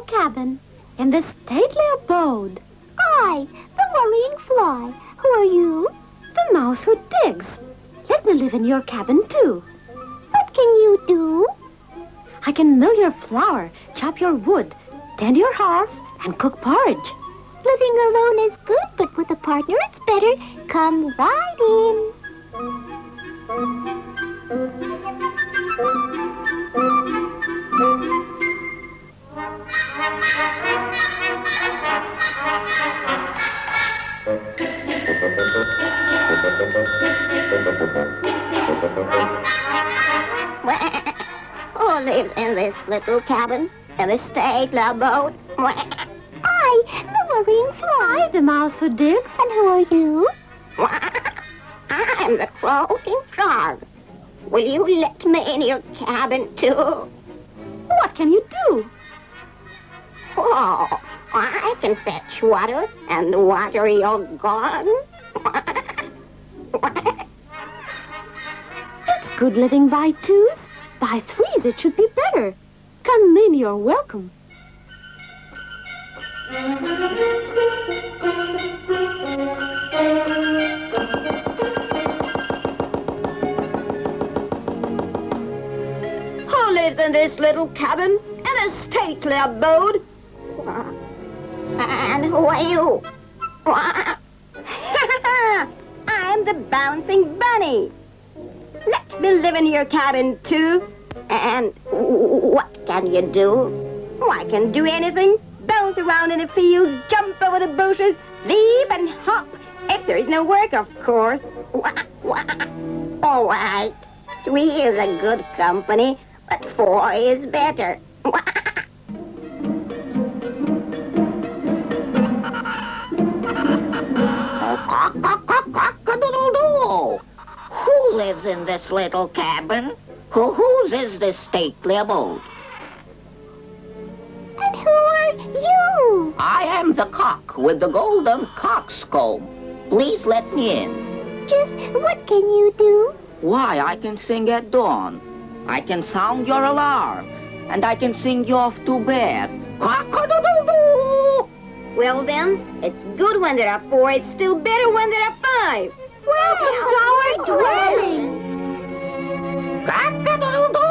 Cabin in this stately abode. I, the worrying fly. Who are you? The mouse who digs. Let me live in your cabin, too. What can you do? I can mill your flour, chop your wood, tend your hearth, and cook porridge. Living alone is good, but with a partner it's better. Come right in. Who lives in this little cabin, in this stately abode? I, the worrying fly. The mouse who digs. And who are you? I'm the croaking frog. Will you let me in your cabin, too? What can you do? Oh, I can fetch water and water your garden. It's good living by twos. By threes it should be better. Come in, you're welcome. Who lives in this little cabin, in a stately abode? And who are you? I'm the bouncing bunny. Let me live in your cabin, too. And what can you do? I can do anything. Bounce around in the fields, jump over the bushes, leap and hop. If there is no work, of course. All right. 3 is a good company, but 4 is better. Cock-a-doodle-doo. Who lives in this little cabin? Whose is this stately abode? And who are you? I am the cock with the golden coxcomb. Please let me in. Just what can you do? Why, I can sing at dawn. I can sound your alarm. And I can sing you off to bed. Cock-a-doodle-doo. Well, then, it's good when there are 4. It's still better when there are 5. Welcome to our dwelling. Cock-a-doodle-doo.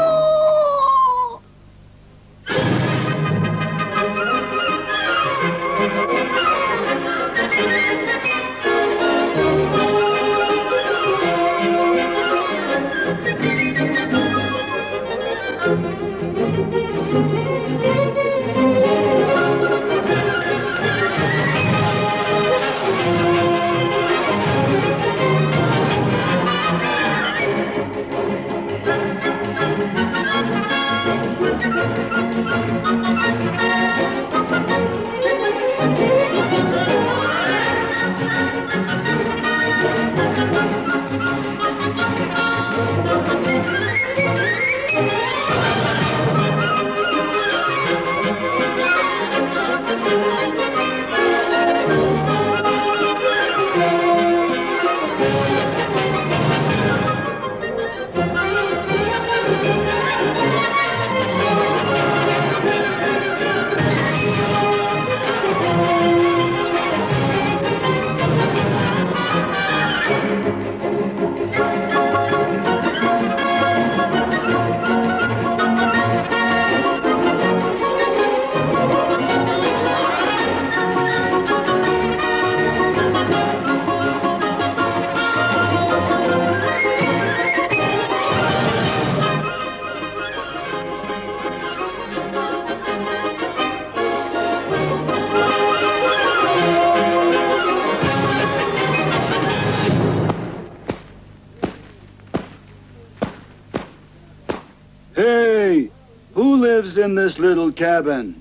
Who lives in this little cabin?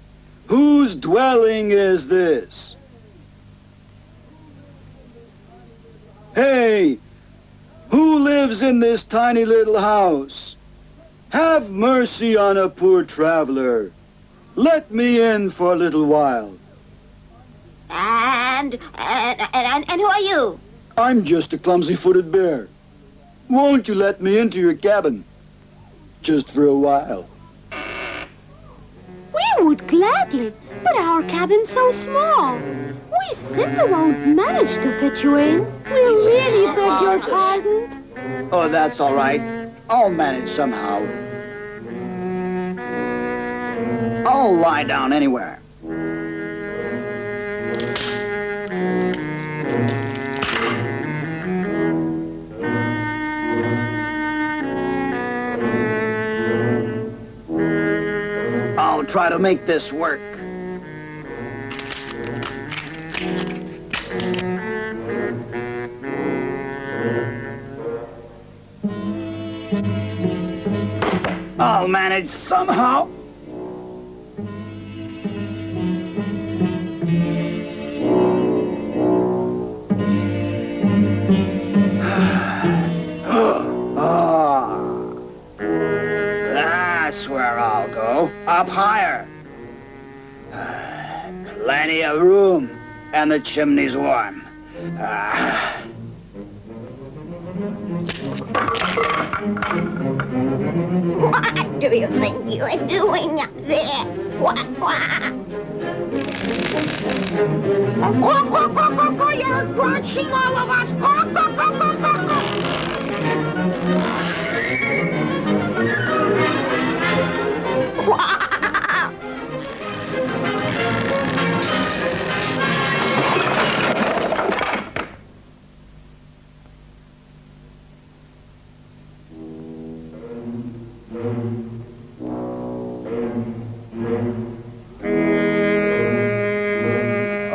Whose dwelling is this? Hey, who lives in this tiny little house? Have mercy on a poor traveler. Let me in for a little while. And who are you? I'm just a Clumsy Footed Bear. Won't you let me into your cabin? Just for a while. We would gladly, but our cabin's so small. We simply won't manage to fit you in. We really beg your pardon. Oh, that's all right. I'll manage somehow. I'll lie down anywhere. I'll try to make this work. I'll manage somehow. That's where I'll go. Up higher. Plenty of room, and the chimney's warm. What do you think you are doing up there? What? Quack, quack, quack, quack, quack, you're crushing all of us! Quack, quack, quack, quack, quack, quack.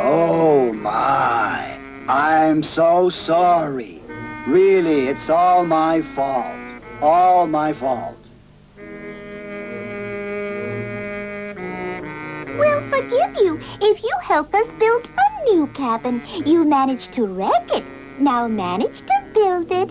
Oh, my. I'm so sorry. Really, it's all my fault. All my fault. We'll forgive you if you help us build a new cabin. You managed to wreck it. Now manage to build it.